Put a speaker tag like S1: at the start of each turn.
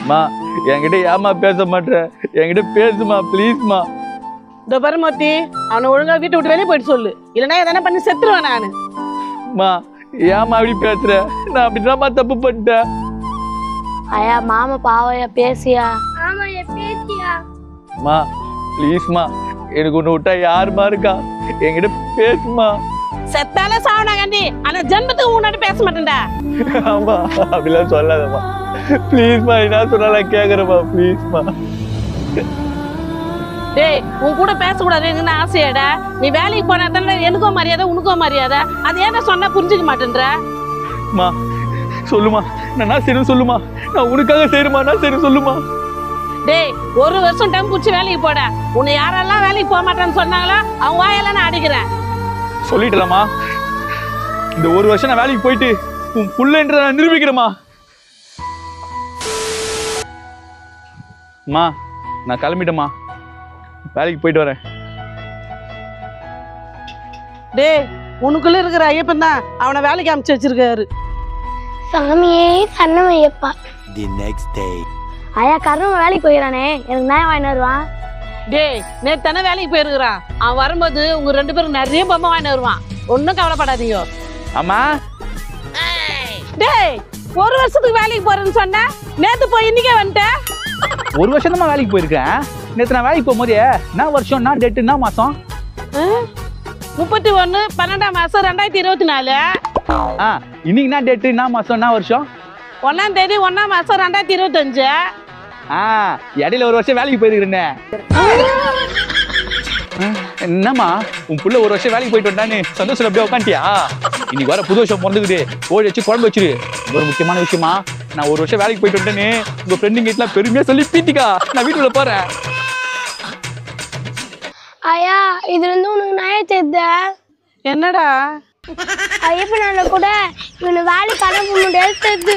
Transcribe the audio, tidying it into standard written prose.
S1: மா என்கிட்ட ஏமா பேச மாட்டேன், என்கிட்ட பேசுமா ப்ளீஸ்மா.
S2: இந்த பரமூர்த்தி அவனை ஒழுங்கா வீட்டை விட்டு வெளியே போயிட்டு சொல்லு, இல்லைன்னா எதனா பண்ணி செத்துருவேன் நானு.
S1: மா ஏமா அப்படி பேசுற? நான் அப்படிதாம்மா தப்பு பண்ணிட்டேன்.
S3: ஐயா மாமா பாவையா பேசியா.
S4: ஆமாய்யா பேசியா.
S1: மா ப்ளீஸ்மா, எனக்கு ஒன்று விட்டா யாருமா இருக்கா? என்கிட்ட பேசுமா.
S2: செத்தாலே சாவனாங்கண்டி, ஆனா ஜென்மத்துக்கு முன்னாடி பேச மாட்டேன்டா.
S1: ஆமா அப்படிலாம் சொல்லாதம்மா ப்ளீஸ்மா, என்ன சொன்னாலும் கேட்குறேம்மா ப்ளீஸ்மா.
S2: டேய் உன் கூட பேசக்கூடாதுன்னு ஆசையாடா. நீ வேலைக்கு போனா தானே எனக்கோ மரியாதை உனக்கோ மரியாதை. அது ஏன்னா சொன்னா புரிஞ்சுக்க மாட்டேன்ற.
S1: மா சொல்லுமா, நான் சரி சொல்லுமா, நான் உனக்காக செய்யணுமா, நான் சரி சொல்லுமா.
S2: டேய் 1 வருஷம் டைம் குடிச்சு வேலைக்கு போட. உன்னை யாரெல்லாம் வேலைக்கு போக மாட்டேன்னு சொன்னாங்களோ அவங்க வாயெல்லாம் நான் அடிக்கிறேன்.
S1: சொல்லிட்டலாமா, இந்த 1 வருஷம் நான் வேலைக்கு போயிட்டு உன் புள்ளன்ற நான் நிரூபிக்கிறேம்மா. மா நான் கிளம்பிட்டேம்மா, வேலைக்கு போயிட்டு வரேன்.
S2: டேய் உனக்குள்ள இருக்கிற ஐயப்பன் தான் அவனை வேலைக்கு அமைச்சு வச்சிருக்காரு.
S4: சாமியே சன்னமையப்பா.
S5: The next day.
S3: ஐயா கருண் வேலைக்கு போயிடறானே, எனக்கு நியாயம் வாங்கி வருவான்.
S2: டேய் நேத்து தானே வேலைக்கு போயிருக்கிறான். அவன் வரும்போது உங்க 2 பேரும் நிறைய பொம்மை வாங்கி வருவான். ஒன்னும் கவலைப்படாதீங்க.
S1: ஆமா
S2: டேய் 1 வருஷத்துக்கு வேலைக்கு போறேன்னு சொன்ன, நேத்து போய் இன்னைக்கே வந்துட்டேன்.
S1: 1 வருஷம் தான் வேலைக்கு போயிருக்கேன். நேற்று நான் வேலைக்கு போகும்போது என்ன வருஷம், என்ன டேட்டு, என்ன மாசம்?
S2: 31/12/2024.
S1: இன்னைக்கு என்ன டேட்டு, என்ன மாசம், என்ன வருஷம்?
S2: 1ஆம் தேதி 1ஆம் மாசம் 2025.
S1: இடையில 1 வருஷம் வேலைக்கு போயிருக்கிறேன்னு. என்னம்மா உன் புள்ள 1 வருஷம் வேலைக்கு போயிட்டு வந்தானே சந்தோஷம் அப்படியே உட்காந்துட்டியா? இன்னைக்கு வர புது வருஷம் பிறந்துக்குது, கோழி வச்சு குழம்பு வச்சிரு. ஒரு முக்கியமான விஷயமா, நான் 1 வருஷம் வேலைக்கு போயிட்டு வந்தேன்னு உங்க ஃப்ரெண்டுங்க கிட்டலாம் பெருமையா சொல்லி பீத்திக்கா. நான் வீட்டுல போறேன்.
S4: ஐயா இதுல இருந்து உனக்கு நியாயம் தெரியுத?
S2: என்னடா
S4: ஐயப்பனால கூட இவனை வேலைக்கு அனுப்ப முடியாது தெரியுது.